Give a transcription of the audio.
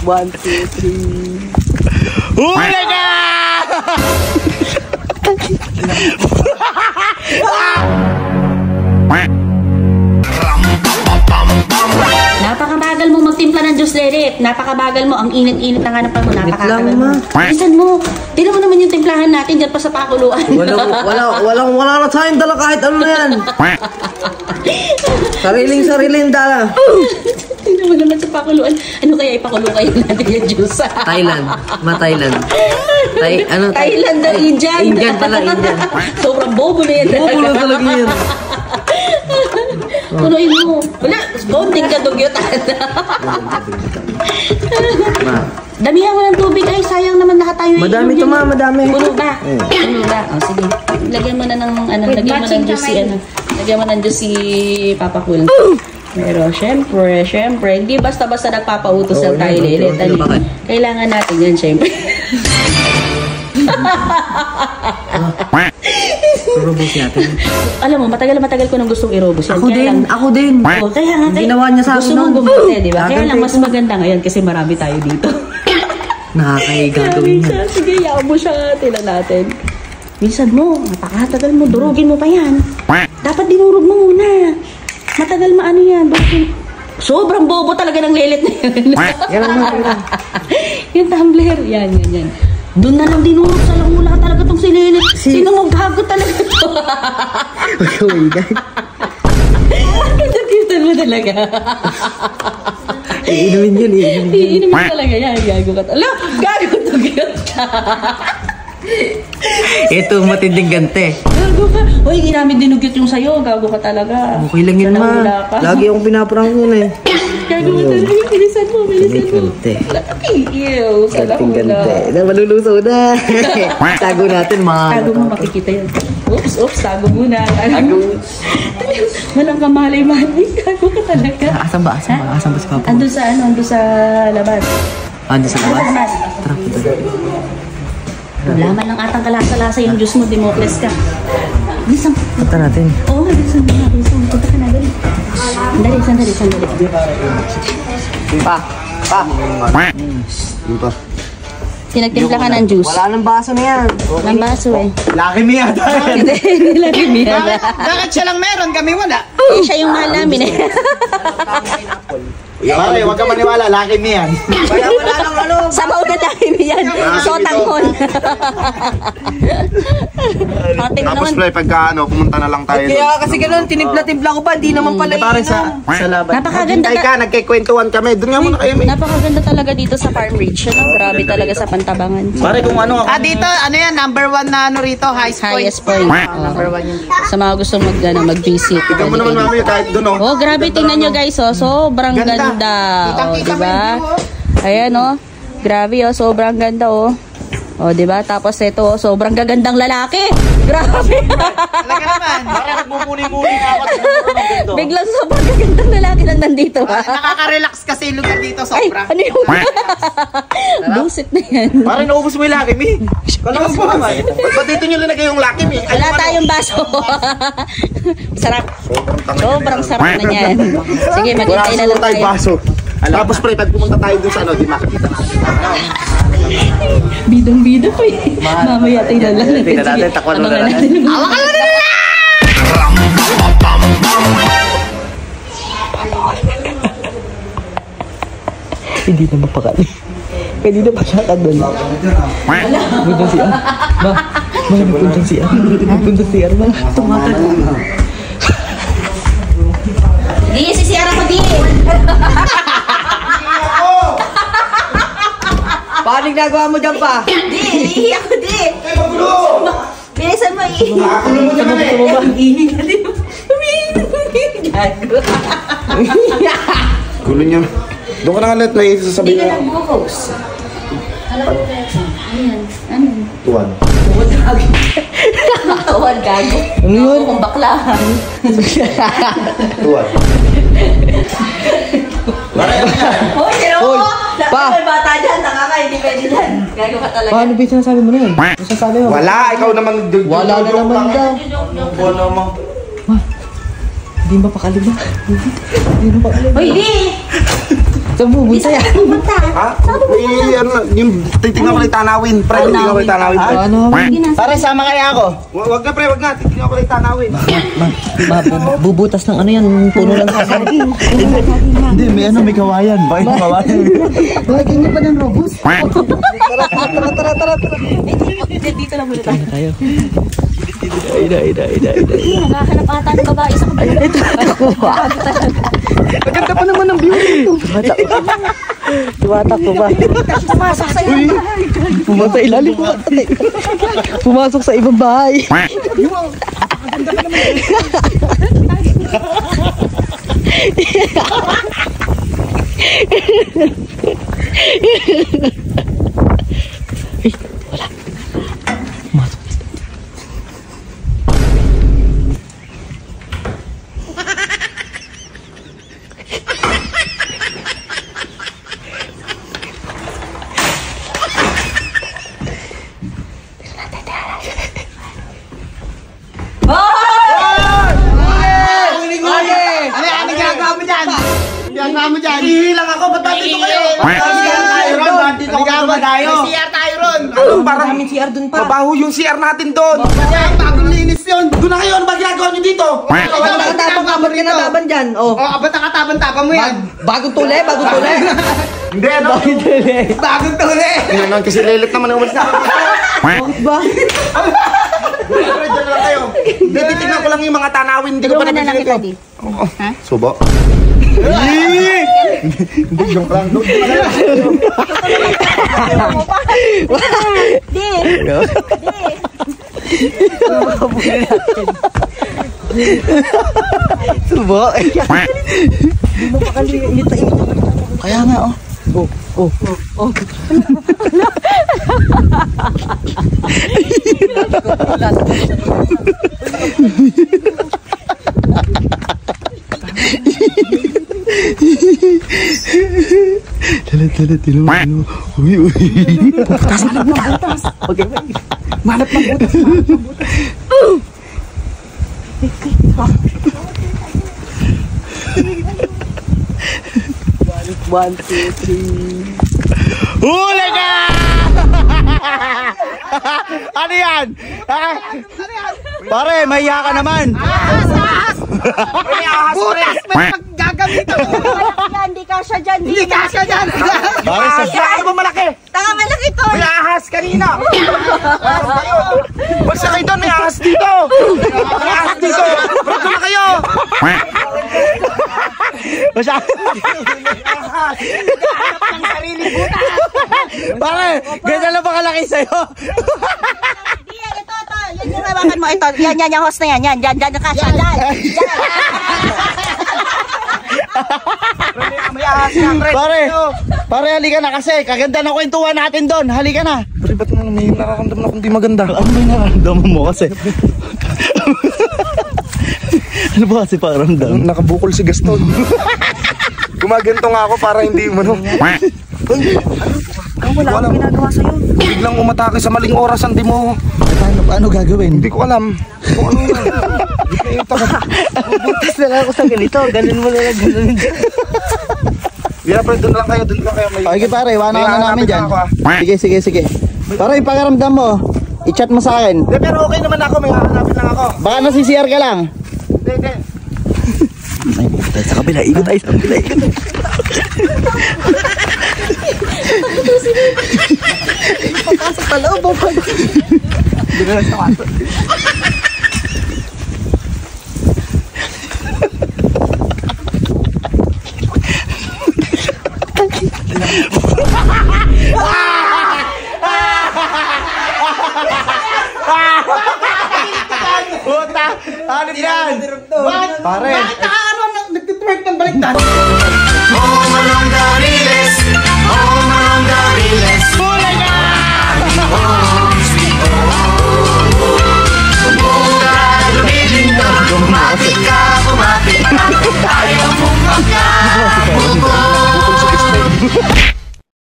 1, 2, 3. Huli ka! Napakabagal mo magtimpla ng juice, Lerit. Napakabagal mo. Ang init-init na nga ng panahon. Napakabagal mo. Bilisan mo. Tignan mo naman yung timplahan natin dyan pa sa pakuluan. Wala na tayong dala kahit ano na yan. Sariling dala. Tignan mo naman sa pakuluan. Ano kaya ipakulo kayo natin yung juice? Thailand. Thailand. Thailand daw, Indian. Indian pala, Indian. Sobrang bobo na yan. Bobo na talaga yan. Tuloy mo. Wala, bonding ka dugyutan. Damihan mo ng tubig. Ay, sayang naman nakatayo. Madami ito, ma. Madami. Puno ba? Puno ba? O, sige. Lagyan mo na ng, lagyan mo ng juice si, lagyan mo ng juice si Papa Cool. Pero, syempre, hindi basta-basta nagpapautos ng tayo, Lelit. Kailangan natin yan, syempre. Robos natin. Alam mo, matagal ko nang gustong i-robos yan. Ako din. Oh, kaya nga, ginawa niya sa akin gusto mong bumute, di ba? Kaya lang mas maganda ngayon kasi marami tayo dito. Nakakahiga gawin niya. Sige, yaw mo siya. Tila natin. Minsan mo, napakatagal mo, durugin mo pa yan. Dapat dinurog mo muna. Matagal maano yan. Sobrang bobo talaga ng Lelit na yun. Yung tumbler. Yan. Doon na lang dinurog sa langula talaga itong si Lelit. Sino mo gago talaga ito? Kaya mo talaga. Iinumin yun. Iinumin talaga yan. Gago ka talaga. Gago to ka. Ito matinding gante. Gago ka. Hoy, hindi namin dinugyot yung sayo. Gago ka talaga. Okay lang yun, ma. Lagi akong pinaparang yun eh. Gago ka talaga. Bilisan mo. Gante. Ew. Ganting gante. Malulusaw na. Tago natin, ma. Tago mo, makikita yun. Oops. Tago muna. Walang kamalay-malay. Gago ka talaga. Asan ba si Papa? Ando sa labas. Ando sa labas? Tara, punta. Wala man lang atang kalasa-lasa yung juice mo, Dimocles ka. Bilisan. Punta natin. Oo, bilisan. Punta ka na, dali. Sandali. Pa. Tinagtimpla ka ng juice. Wala nang baso na yan. Ng baso eh. Laki niya. Hindi, laki niya. Bakit siya lang meron? Kami wala. Eh, siya yung mahal namin eh. Pare, huwag ka maniwala. Laki niya. Wala nang ano. Sabaw na laki niya yan. Sotanghon. Tapos pre, pagka pumunta na lang tayo. Kaya kasi gano'n, tinimpla-timpla ko pa. Hindi naman pala Pare, sa laban. Napakaganda. Hintay ka, nagkikwentuhan kami. Doon nga muna kayo. Napakaganda talaga dito sa Farm Ridge. Grabe talaga sa Pantabangan. Pare, kung ano ako. Dito, ano yan, number 1 na ano rito, Highest point. Number 1 yun dito. Sa mga gusto mag-visit. Ikaw mo naman mami, kahit doon Oh, grabe, tingnan nyo guys, oh. Sobrang ganda. Oh, diba? Ayan, oh. Grabe, oh. Sobrang ganda, oh. Oh, diba? Tapos ito, oh. Sobrang gagandang lalaki. Grabe. Talaga naman. Parang nagmumuni-muni na ako. Biglang sobrang gagandang lalaki nandito, ha? Nakaka-relax kasi yung lugar dito, Ay, sobra. ano yung... Busit na yan. Parang naubos mo yung laki, mi. Kalakas mo naman. ba't dito nyo linagay yung laki, mi? Wala tayong baso. Sarap. Sobrang sarap na yan. Sige, mag-intay na lang tayo. Baso. Tapos pre, pag pumunta tayo doon sa di makikita natin. Bidong-bida ko eh. Mamaya tingnan lang natin. Tingnan natin, takwan mo na natin. Awa ka na nila! Hindi na mapakali. Hindi na masyaka doon. Punta si Ar. Punta si Ar. Punta si Ar. Tumakas. Di, sisiyara ko di. Paano ginagawa mo dyan pa? Di, iihi ako di. Bilisan mo iihi. Gusto mo ba? Iihi ka di. Umiihi. Gago. Gulo niya. Doon ka na nga let, may sasabihin Hindi ka niya. nag-buhos. Alam mo ba? Ayan. Ano? Tuwan. Tuwan gago. Ano yun? Kung baklahan. Tuwan. Hoy, sino Hoy, mo? pa. May bata dyan, nakaka, hindi pwede dyan. Gago ka talaga. Paano ba yung sinasabi mo na yun? Ano sinasabi mo? Wala, ikaw naman. Wala na naman daw. Bono mo. Hindi mapakali ba? Hindi mapakali ba? Hoy, di! So Saan pupunta yan? Ha? Yung titignan ko lang tanawin. Pre, titignan ko lang tanawin. Ano? Pare, sama kaya ako. Wag na pre, wag na. Titignan ko lang tanawin. Bubutas ng ano yan, puno lang sa Hindi, may kawayan. Bakit may kawayan? Lagyan niyo pa ng robust. Dito lang muna tayo. na tayo. Ida. Nakahanap ata ng babae sa kabila. Maganda pa naman ang view dito. Tumatak ko ba? Pumasok sa iyo. Pumasok sa ilalim. Pumasok sa ibang bahay. Wala. Pumasok. Ano ginagawa mo dyan? Ginagawa mo dyan? Hihilang ako, ba't nandito kayo? Dito ako tayo. May CR tayo ron. Anong parang CR dun pa. mabaho yung CR natin doon? Bagong linis yun. Doon na kayo, ano ba ginagawa nyo dito? Ba't nakatabang ka? Ba't kinataban dyan? Oh. Ba't nakataban-taban mo yan? Bagong tuli. Hindi, ano? Bagong tuli. Yan naman, kasi lelet naman ang umalis na. Bakit ba? Diyan na lang kayo. Hindi, titignan ko lang yung mga tanawin. Hindi ko pa Tulungan na lang kita, nabisin di. ito. Subo? Hindi, joke lang. Di. Subo. Kaya nga, oh. Oh. Tala, tilo. Uy. Butas. Okay. Malap ng butas. One, two, three. Huli ka! Ano yan? Pare, mahiya ka naman. Butas pa yung gagamitan mo. Yan, di kasya dyan. Hindi kasya dyan. Pare, ano ba malaki? Tanga malaki to. May ahas kanina. Wag sa kayo doon, may ahas dito. May ahas dito. Wag na kayo. Pare, ganyan lang ba kalaki sa'yo? Yan, ito. Yan yung hawakan mo. Ito. Yan yung host na yan. Yan, dyan kasya. Dyan. Pare, halika na kasi. Kaganda na kwentuhan natin doon. Halika na. Pare, ba't may nakakamdaman akong di maganda? Ano may nakakamdaman mo kasi? Ano ba kasi pakiramdam? Nakabukol si Gaston. Gumaganto nga ako para hindi mo no. Wala akong ginagawa sa'yo. Biglang umatake sa maling oras, hindi mo. Paano gagawin? Hindi ko alam. Kung ano na. Butas na lang ako sa ganito. Ganun mo na lang, ganun. Hindi na, doon lang kayo. Okay pare, iwanan ka na namin dyan. Ako, Sige. Pare, yung pakiramdam mo, i-chat mo sa akin. Hindi, pero okay naman ako. May hahanapin lang ako. Baka nasi-CR ka lang. Hindi. Ay, tayo sa kabila. Ikot tayo sa kabila. Papasok sa loob. Hindi ka lang sa kaso. Puta! Ano yan? Pare! Nagtitwerk ng baliktad. Oh, Manong Dariles!